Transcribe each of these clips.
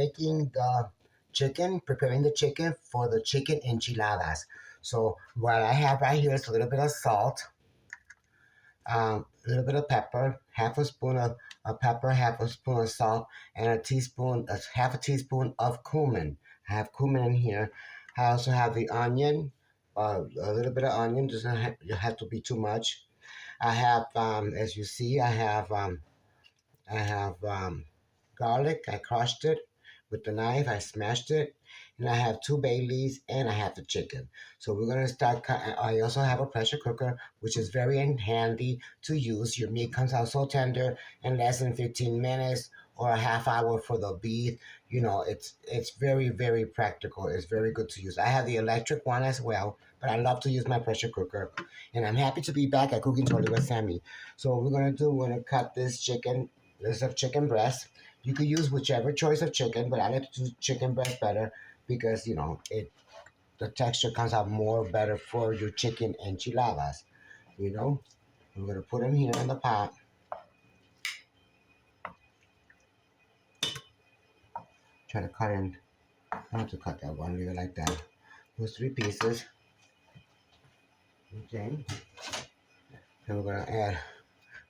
making the chicken, preparing the chicken for the chicken enchiladas. So what I have right here is a little bit of salt, a little bit of pepper, half a spoon of pepper, half a spoon of salt, and half a teaspoon of cumin. I have cumin in here. I also have the onion, a little bit of onion. Doesn't have to be too much. I have, as you see, I have garlic. I crushed it with the knife. I smashed it, and I have two bay leaves, and I have the chicken. So we're gonna start. I also have a pressure cooker, which is very handy to use. Your meat comes out so tender in less than 15 minutes or a half hour for the beef. You know, it's very practical. It's very good to use. I have the electric one as well, but I love to use my pressure cooker. And I'm happy to be back at Cooking Totally with Sammy. So what we're gonna do, we're gonna cut this chicken. This is chicken breast. You could use whichever choice of chicken, but I like to do chicken breast better because the texture comes out more better for your chicken enchiladas. You know, I'm gonna put them here in the pot. Try to cut in. I don't have to cut that one. Leave it like that. Those three pieces. Okay. Then we're gonna add.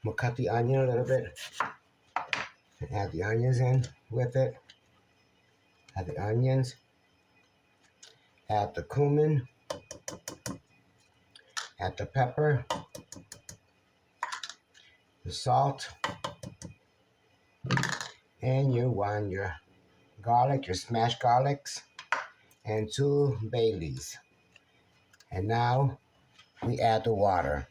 We'll cut the onion a little bit. Add the onions in with it. Add the onions. Add the cumin. Add the pepper. The salt. And your garlic, your smashed garlics, and two bay leaves. And now we add the water.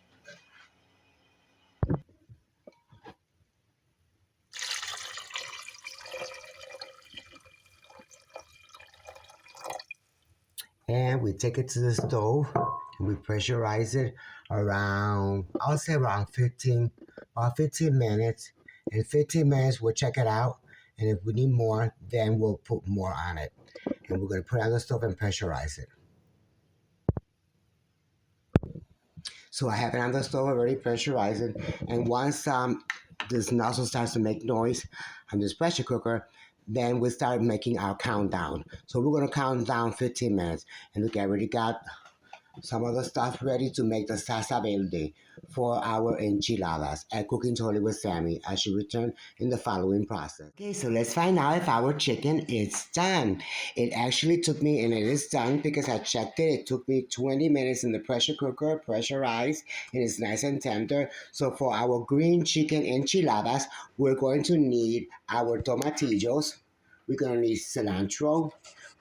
And we take it to the stove and we pressurize it around, I'll say around about 15 minutes. In 15 minutes, we'll check it out. And if we need more, then we'll put more on it. And we're going to put it on the stove and pressurize it. So I have it on the stove already pressurized. And once this nozzle starts to make noise on this pressure cooker, then we start making our countdown. So we're going to count down 15 minutes. And look, I already got some of the stuff ready to make the salsa verde for our enchiladas at Cooking Totally with Sammy. I should return in the following process. Okay, so let's find out if our chicken is done. It actually took me, and it is done because I checked it. It took me 20 minutes in the pressure cooker, pressurized, and it's nice and tender. So for our green chicken enchiladas, we're going to need our tomatillos. We're going to need cilantro.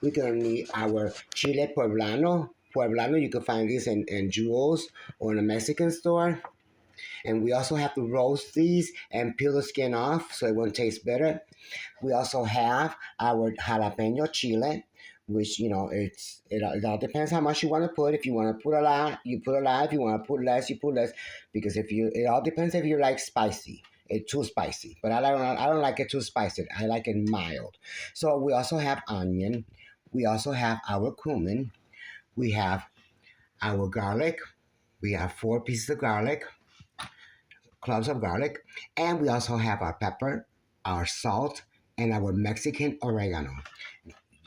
We're going to need our chile poblano. You can find this in Jewels or in a Mexican store. And we also have to roast these and peel the skin off so it won't taste better. We also have our jalapeno chile, which, it all depends how much you want to put. If you want to put a lot, you put a lot. If you want to put less, you put less. Because it all depends if you like spicy. It's too spicy. But I don't like it too spicy. I like it mild. So we also have onion. We also have our cumin. We have our garlic. We have 4 pieces of garlic, cloves of garlic, and we also have our pepper, our salt, and our Mexican oregano.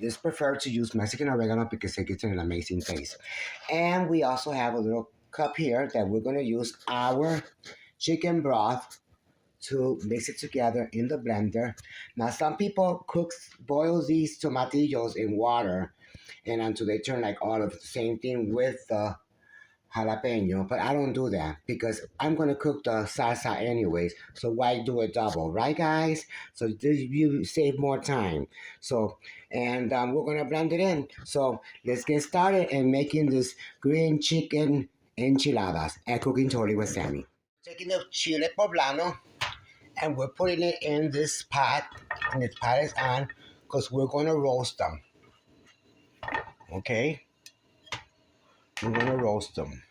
It's preferred to use Mexican oregano because it gives it an amazing taste. And we also have a little cup here that we're going to use our chicken broth to mix it together in the blender. Now, some people boil these tomatillos in water and until they turn like all of the same thing with the jalapeno, but I don't do that because I'm going to cook the salsa anyways, so why do it double, right guys? So you save more time. So, and we're going to blend it in. So let's get started in making this green chicken enchiladas at Cooking Totally with Sammy. Taking the chile poblano and we're putting it in this pot, and this pot is on because we're going to roast them. Okay, we're going to roast them.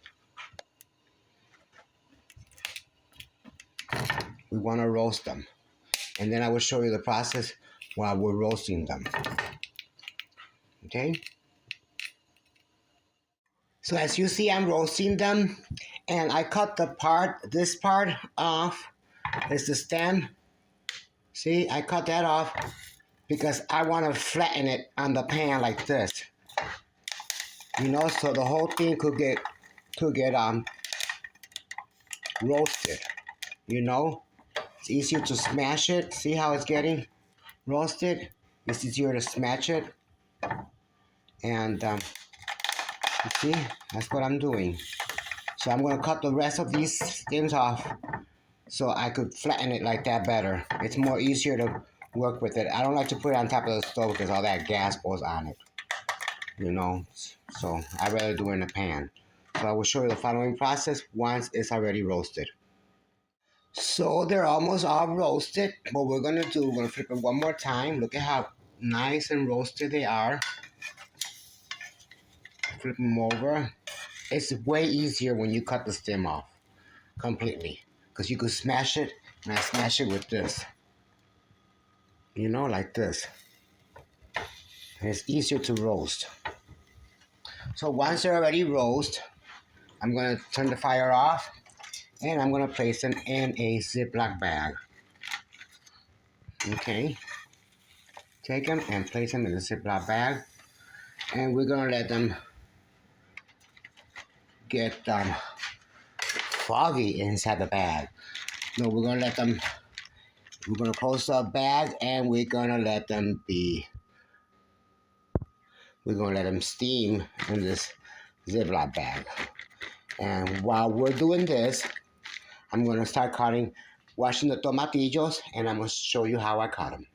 We want to roast them, and then I will show you the process while we're roasting them. Okay, so as you see, I'm roasting them, and I cut this part off. It's the stem. See, I cut that off because I want to flatten it on the pan like this. So the whole thing could get roasted. You know, it's easier to smash it. See how it's getting roasted? It's easier to smash it, and you see, that's what I'm doing. So I'm gonna cut the rest of these stems off so I could flatten it like that better. It's more easier to work with it. I don't like to put it on top of the stove because all that gas goes on it. So I'd rather do it in a pan. So I will show you the following process once it's already roasted. So they're almost all roasted. What we're gonna do, we're gonna flip it one more time. Look at how nice and roasted they are. Flip them over. It's way easier when you cut the stem off completely because you could smash it, and I smash it with this. Like this. And it's easier to roast. So once they're already roast, I'm gonna turn the fire off, and I'm gonna place them in a Ziploc bag. Okay. Take them and place them in a Ziploc bag, and we're gonna let them get foggy inside the bag. No, we're gonna close the bag, and we're gonna let them steam in this Ziploc bag. And while we're doing this, I'm gonna start washing the tomatillos, and I'm gonna show you how I cut them.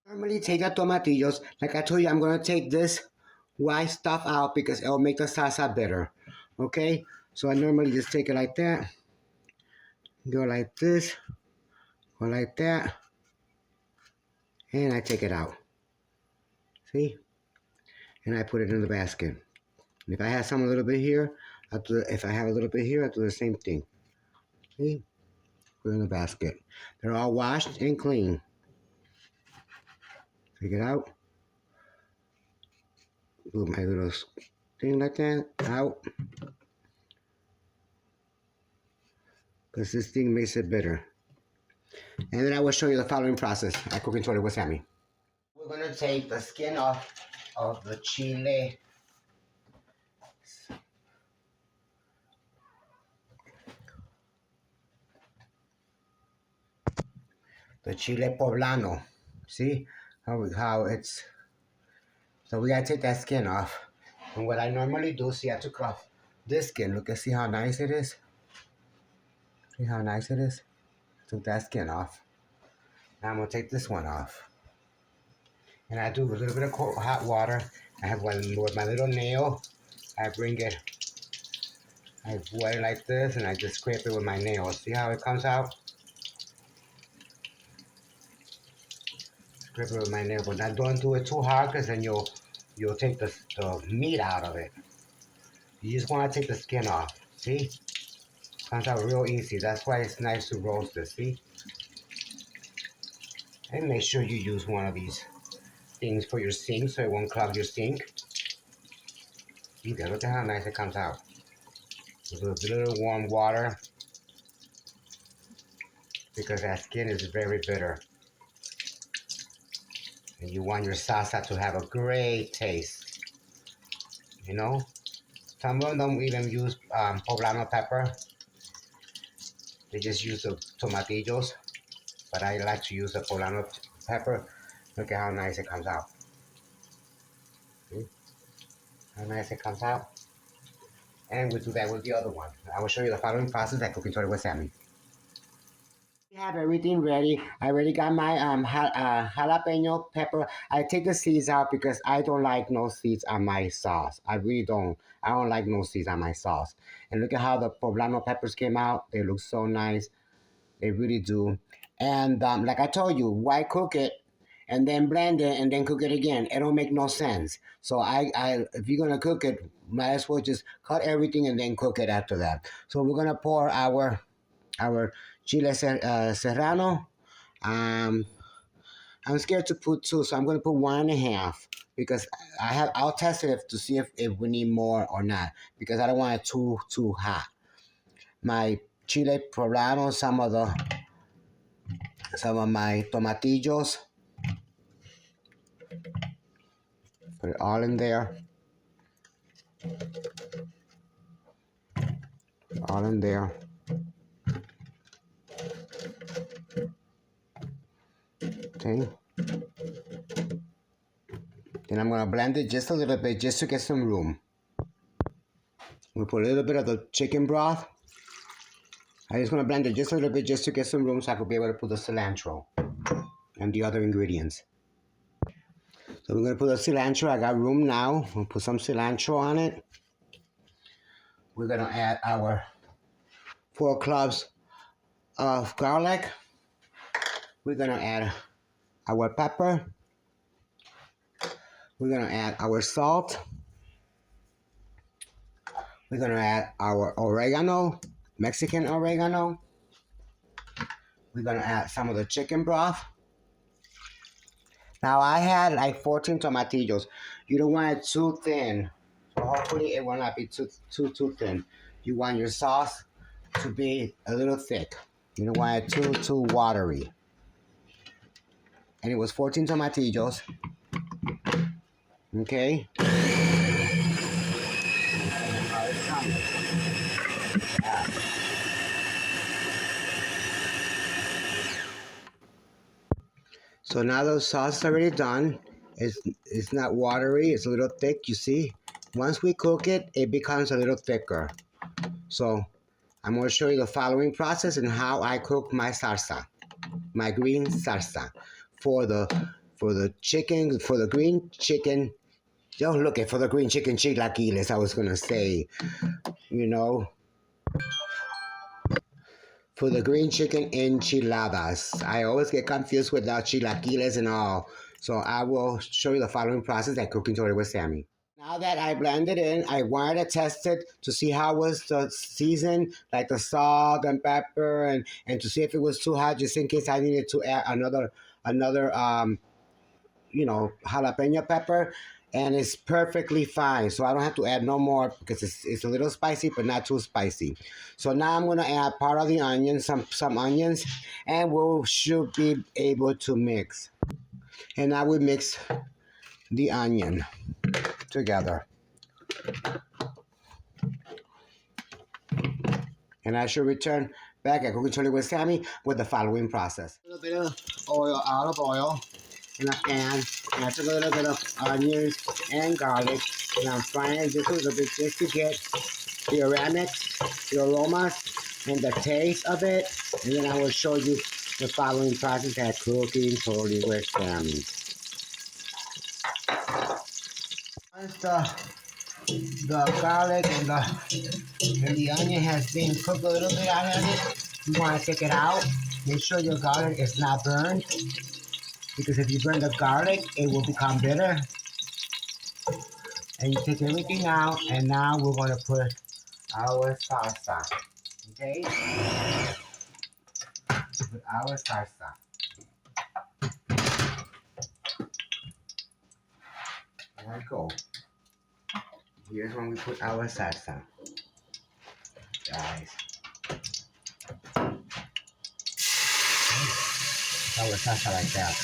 Normally take the tomatillos, like I told you, I'm gonna take this white stuff out because it'll make the salsa bitter. Okay, so I normally just take it like that, go like this, go like that, and I take it out. See? And I put it in the basket. And if I have some a little bit here, if I have a little bit here, I'll do the same thing. See? Put it in the basket. They're all washed and clean. Take it out. Do my little thing like that, out. Because this thing makes it bitter. And then I will show you the following process. I cook it with Sammy. We're going to take the skin off of the chile. The chile poblano. See how it's. So we gotta take that skin off. And what I normally do, see, I took off this skin. Look and see how nice it is. See how nice it is? Took that skin off. Now I'm gonna take this one off. And I do a little bit of hot water. I have one with my little nail. I wet it like this, and I just scrape it with my nail. See how it comes out? Scrape it with my nail, but don't do it too hard, because then you'll take the meat out of it. You just want to take the skin off. See? Comes out real easy. That's why it's nice to roast this. See? And make sure you use one of these things for your sink so it won't clog your sink. Look at how nice it comes out. With a little warm water, because that skin is very bitter. And you want your salsa to have a great taste. Some of them don't even use poblano pepper. They just use the tomatillos. But I like to use the poblano pepper. Look at how nice it comes out. See? How nice it comes out. And we'll do that with the other one. I will show you the following process at Cooking Story with Sammy. We have everything ready. I already got my jalapeno pepper. I take the seeds out because I don't like no seeds on my sauce. I really don't. I don't like no seeds on my sauce. And look at how the poblano peppers came out. They look so nice. They really do. And like I told you, why cook it and then blend it and then cook it again? It don't make no sense. So if you're gonna cook it, might as well just cut everything and then cook it after that. So we're gonna pour our chile serrano. I'm scared to put two, so I'm gonna put 1.5 because I'll test it to see if we need more or not, because I don't want it too hot. My chile poblano, some of my tomatillos, Put it all in there. All in there. Okay. Then I'm gonna blend it just a little bit just to get some room. We put a little bit of the chicken broth. I just gonna blend it just a little bit just to get some room so I could be able to put the cilantro and the other ingredients. So we're gonna put the cilantro. I got room now. We'll put some cilantro on it. We're gonna add our 4 cloves of garlic. We're gonna add our pepper. We're gonna add our salt. We're gonna add our oregano, Mexican oregano. We're gonna add some of the chicken broth. Now I had like 14 tomatillos. You don't want it too thin. So hopefully it will not be too thin. You want your sauce to be a little thick. You don't want it too watery. And it was 14 tomatillos. Okay. So now the sauce is already done. It's not watery. It's a little thick. You see. Once we cook it, it becomes a little thicker. So I'm going to show you the following process and how I cook my salsa, my green salsa, for the chicken, for the green chicken. Don't look at for the green chicken chilaquiles. I was gonna say, you know, for the green chicken enchiladas. I always get confused with the chilaquiles and all. So I will show you the following process at Cooking Today with Sammy. Now that I blended in, I wanted to test it to see how was the season, like the salt and pepper, and to see if it was too hot, just in case I needed to add another jalapeno pepper. And it's perfectly fine. So I don't have to add no more because it's a little spicy, but not too spicy. So now I'm gonna add part of the onion, some onions, and we should be able to mix. And now we mix the onion together. And I should return back at Cooking Chili with Sammy with the following process. A little bit of olive oil in a pan, and I took a little bit of onions and garlic, and I'm frying it just a little bit just to get the aromas, the aromas, and the taste of it, and then I will show you the following process at Cooking Totally with Sammy. Once the garlic and the onion has been cooked a little bit out of it, you want to take it out. Make sure your garlic is not burned, because if you burn the garlic, it will become bitter. And you take everything out, and now we're going to put our salsa. Okay? Put our salsa. There we go. Here's when we put our salsa. Guys. Our salsa like that.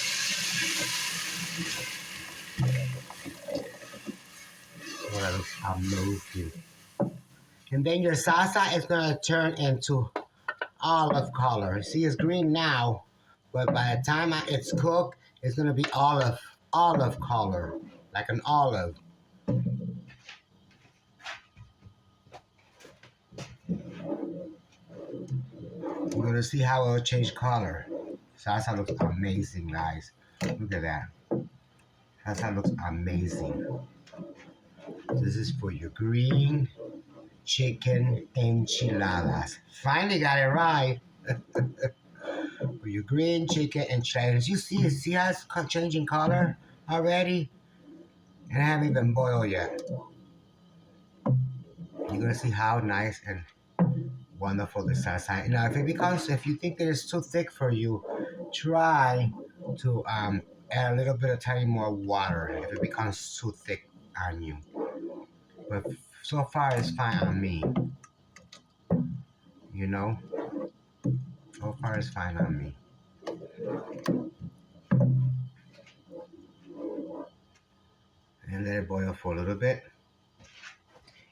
Oh, that looks amazing. And then your salsa is going to turn into olive color. See, it's green now, but by the time it's cooked, it's going to be olive color, like an olive. We're going to see how it will change color. Salsa looks amazing, guys. Look at that. Salsa looks amazing. This is for your green chicken enchiladas. Finally got it right. For your green chicken enchiladas. You see how it's changing color already? And I haven't even boiled yet. You're gonna see how nice and wonderful the salsa. Now, if you think that it's too thick for you, try to add a little bit of tiny more water if it becomes too thick on you. But so far, it's fine on me. You know, so far it's fine on me. and let it boil for a little bit.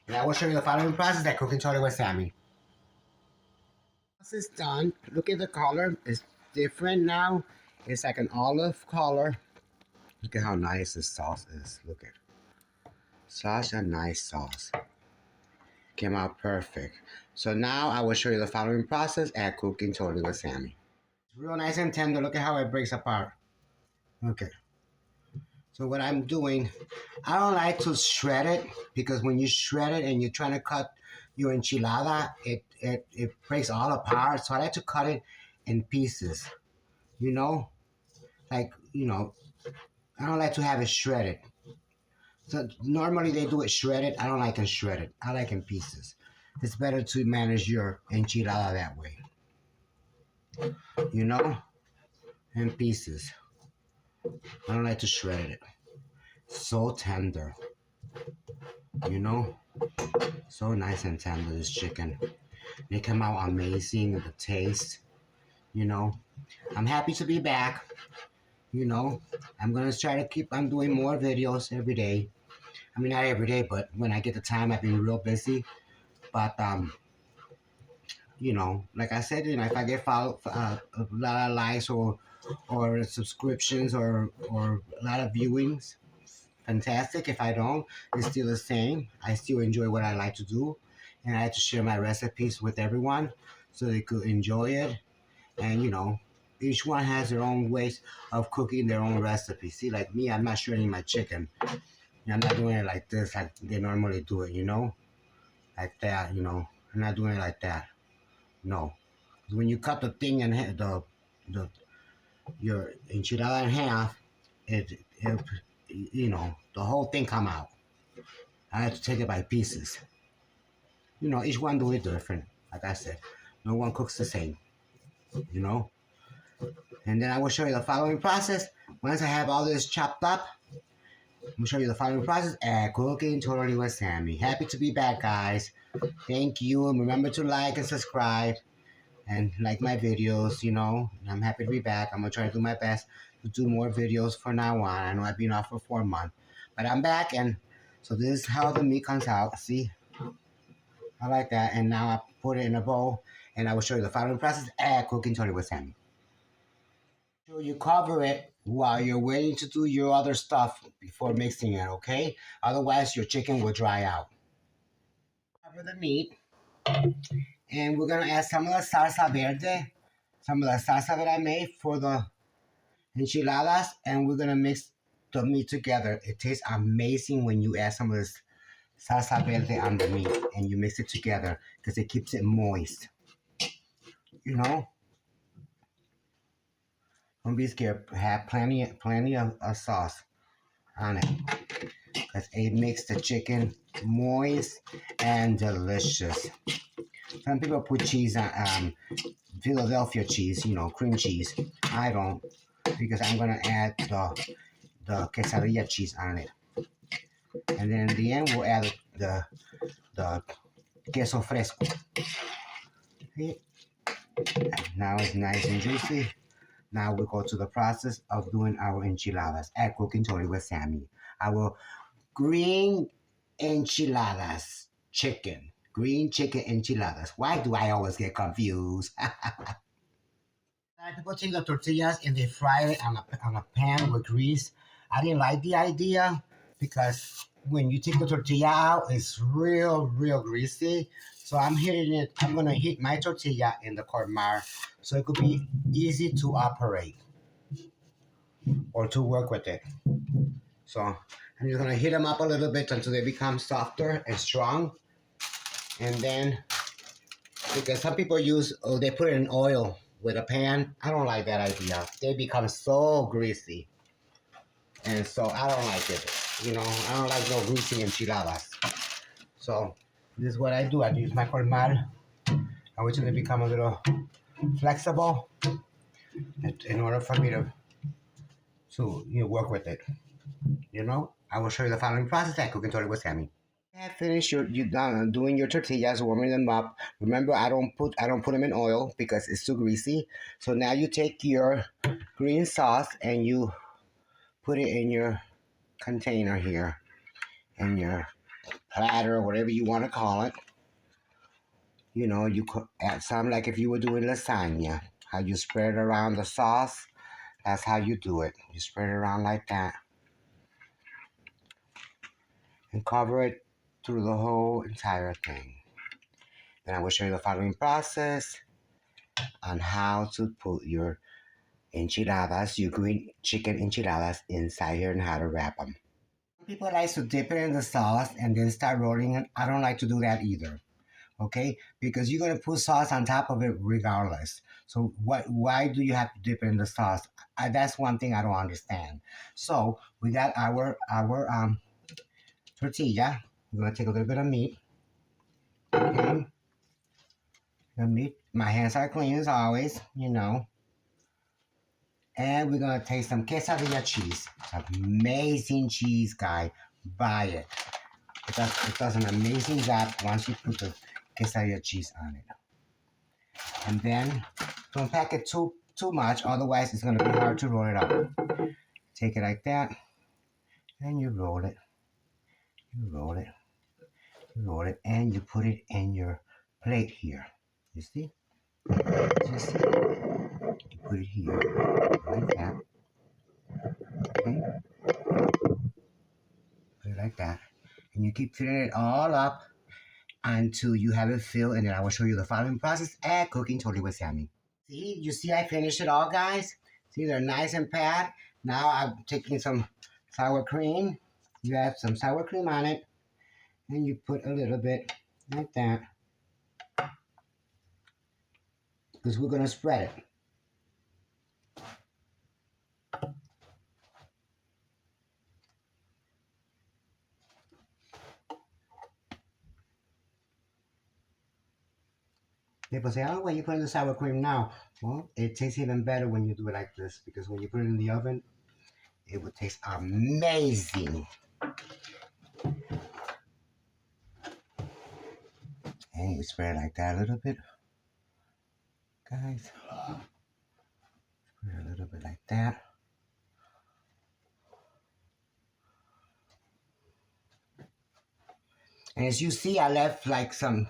And I will show you the following process at cooking totally with Sammy. Once it's done, look at the color. It's different now. It's like an olive color. Look at how nice this sauce is. Look at such a nice sauce. Came out perfect. So now I will show you the following process at cooking totally with Sammy. It's real nice and tender. Look at how it breaks apart. Okay. So what I'm doing, I don't like to shred it because when you shred it and you're trying to cut your enchilada, it breaks all apart. So I like to cut it in pieces. You know, like I don't like to have it shredded. So normally they do it shredded. I don't like it shredded. I like in pieces. It's better to manage your enchilada that way. You know, in pieces. I don't like to shred it. So tender. You know, so nice and tender this chicken. They come out amazing. The taste. You know, I'm happy to be back. You know, I'm gonna try to keep on doing more videos every day. I mean, not every day, but when I get the time, I've been real busy. But like I said, if I get a lot of likes or subscriptions or a lot of viewings, fantastic. If I don't, it's still the same. I still enjoy what I like to do, and I like to share my recipes with everyone so they could enjoy it. And each one has their own ways of cooking their own recipes. See, like me, I'm not shredding my chicken. I'm not doing it like this, like they normally do it. Like that. I'm not doing it like that. No, when you cut the thing in the your enchilada in half, it the whole thing come out. I have to take it by pieces. Each one do it different. Like I said, no one cooks the same. You know, and then I will show you the following process. Once I have all this chopped up, I'm gonna show you the following process at Cooking Totally with Sammy. Happy to be back, guys. Thank you, and remember to like and subscribe and like my videos. I'm happy to be back. I'm gonna try to do my best to do more videos from now on. I know I've been off for 4 months, but I'm back, and so this is how the meat comes out. See, I like that, and now I put it in a bowl, and I will show you the following process at Cooking Totally with Sammy. So you cover it while you're waiting to do your other stuff before mixing it, okay? Otherwise, your chicken will dry out. Cover the meat, and we're gonna add some of the salsa verde, some of the salsa that I made for the enchiladas, and we're gonna mix the meat together. It tastes amazing when you add some of this salsa verde on the meat and you mix it together because it keeps it moist. You know, don't be scared. Have plenty of sauce on it because it makes the chicken moist and delicious. Some people put cheese on Philadelphia cheese, cream cheese. I don't because I'm gonna add the quesadilla cheese on it. And then in the end, we'll add the queso fresco. See? Now it's nice and juicy. Now we go to the process of doing our enchiladas at Cooking Totally with Sammy. Our green enchiladas, green chicken enchiladas. Why do I always get confused? People take the tortillas and they fry it on a pan with grease. I didn't like the idea because when you take the tortilla out, it's real greasy. So I'm gonna heat my tortilla in the kormar so it could be easy to operate or to work with it. So I'm just gonna heat them up a little bit until they become softer and strong. And then, because some people they put it in oil with a pan. I don't like that idea. They become so greasy. And so I don't like it. I don't like no greasy enchiladas. So this is what I do. I use my kormal. I wait till they become a little flexible in order for me to work with it. I will show you the following process at Cooking Totally with Sammy. Have finished you done doing your tortillas, warming them up. Remember, I don't put them in oil because it's too greasy. So now you take your green sauce and you put it in your container here. in your platter, whatever you want to call it. You know, you could add some like if you were doing lasagna, how you spread around the sauce. That's how you do it. You spread it around like that and cover it through the whole entire thing. Then I will show you the following process on how to put your enchiladas, your green chicken enchiladas inside here and how to wrap them. People like to dip it in the sauce and then start rolling it. I don't like to do that either. Okay, because you're gonna put sauce on top of it regardless. So what? Why do you have to dip it in the sauce? That's one thing I don't understand. So we got our tortilla. We're gonna take a little bit of meat. Okay, the meat. My hands are clean as always, you know. And we're gonna take some quesadilla cheese. It's amazing cheese, guy. Buy it. It does an amazing job once you put the quesadilla cheese on it. And then don't pack it too much, otherwise it's gonna be hard to roll it up. Take it like that, and you roll it, you roll it, you roll it, and you put it in your plate here. You see? You see? You put it here, like that. Okay? Put it like that. And you keep filling it all up until you have it filled, and then I will show you the following process at Cooking Totally with Sammy. See, you see I finished it all, guys? See, they're nice and pat. Now I'm taking some sour cream. You add some sour cream on it, and you put a little bit like that, because we're going to spread it. People say, oh, well, you put in the sour cream now. Well, it tastes even better when you do it like this, because when you put it in the oven, it will taste amazing. And you spread it like that a little bit, guys. Spread a little bit like that. And as you see, I left like some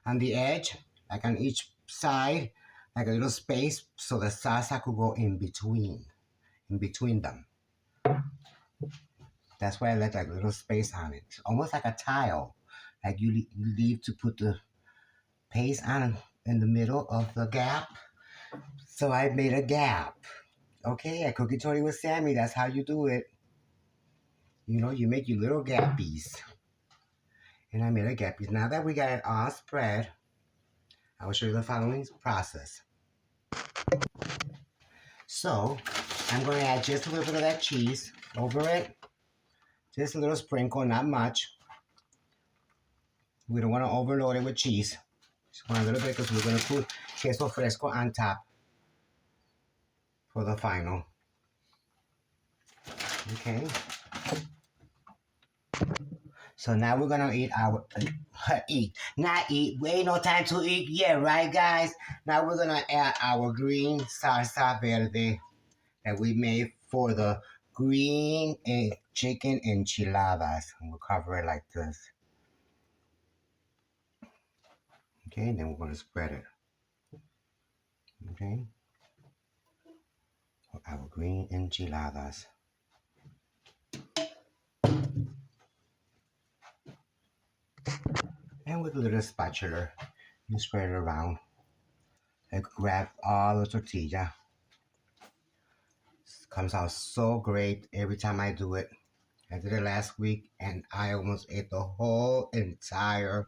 on the edge, like on each side, like a little space, so the salsa could go in between them. That's why I left like a little space on it, almost like a tile, like you leave to put the paste on in the middle of the gap. So I made a gap. Okay, at Cookie Tony with Sammy, that's how you do it. You know, you make your little gappies. And I made a gappies. Now that we got it all spread, I will show you the following process. So I'm going to add just a little bit of that cheese over it. Just a little sprinkle, not much. We don't want to overload it with cheese. Just want a little bit because we're going to put queso fresco on top for the final. Okay. So now we're going to eat our, not eat. We ain't no time to eat yet, right, guys? Now we're going to add our green salsa verde that we made for the green and chicken enchiladas. And we'll cover it like this. Okay, and then we're going to spread it. Okay, for our green enchiladas. And with a little spatula, you spread it around and grab all the tortilla. It comes out so great every time I do it. I did it last week and I almost ate the whole entire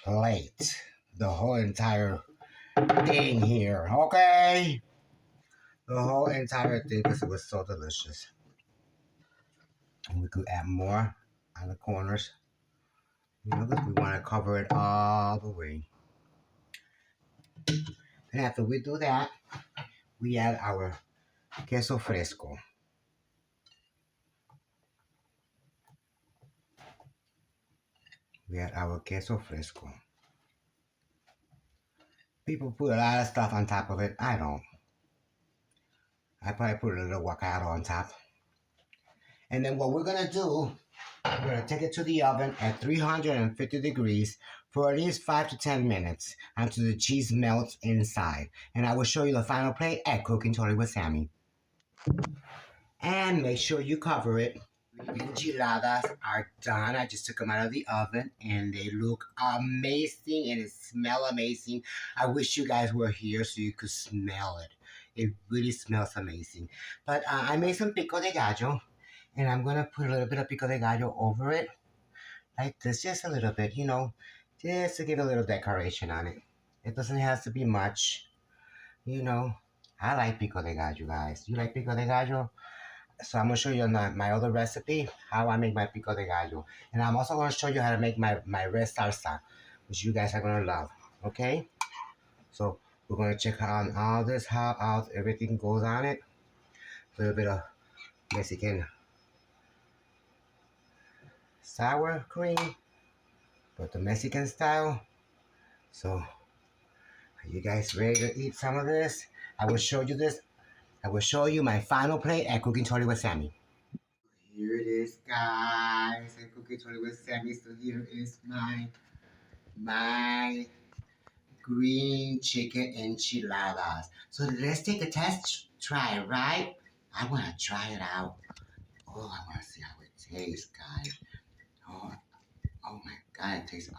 plate. The whole entire thing here, okay? The whole entire thing because it was so delicious. And we could add more on the corners, you know, because we want to cover it all the way. And after we do that, we add our queso fresco. We add our queso fresco. People put a lot of stuff on top of it. I don't. I probably put a little avocado on top. And then what we're gonna do, we're gonna take it to the oven at 350 degrees for at least 5 to 10 minutes until the cheese melts inside. And I will show you the final plate at Cooking Totally with Sammy. And make sure you cover it. Enchiladas are done. I just took them out of the oven and they look amazing and it smell amazing. I wish you guys were here so you could smell it. It really smells amazing. But I made some pico de gallo and I'm gonna put a little bit of pico de gallo over it, like this, just a little bit, just to give a little decoration on it. It doesn't have to be much, you know. I like pico de gallo, guys. You like pico de gallo? So I'm gonna show you my other recipe, how I make my pico de gallo. And I'm also gonna show you how to make my red salsa, which you guys are gonna love. Okay? So we're gonna check on all this, how everything goes on it. A little bit of Mexican sour cream, but the Mexican style. So are you guys ready to eat some of this? I will show you this. I will show you my final plate at Cooking Totally with Sammy. Here it is, guys. At Cooking Totally with Sammy. So here is my green chicken enchiladas. So let's take a test try, right? I want to try it out. Oh, I want to see how it tastes, guys. Oh, oh my God, it tastes.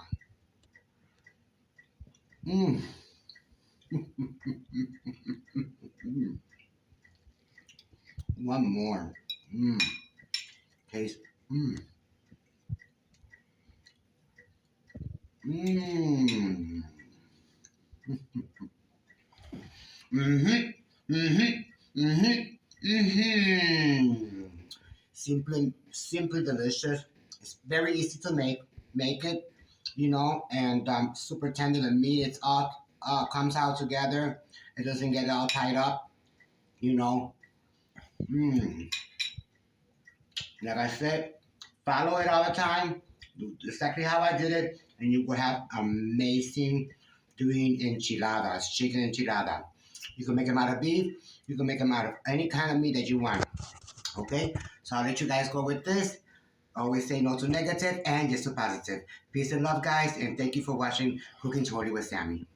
Mmm. One more. Mmm. Taste. Mmm. Mmm. Mm-hmm. Mm-hmm. Mm-hmm. Mm-hmm. Simply delicious. It's very easy to make. Make it, and super tender. The meat, it's all comes out together. It doesn't get all tied up, you know. Mm. Like I said, follow it all the time. Do exactly how I did it, and you will have amazing doing enchiladas, chicken enchilada. You can make them out of beef. You can make them out of any kind of meat that you want. Okay, so I'll let you guys go with this. Always say no to negative and yes to positive. Peace and love, guys, and thank you for watching Cooking Totally with Sammy.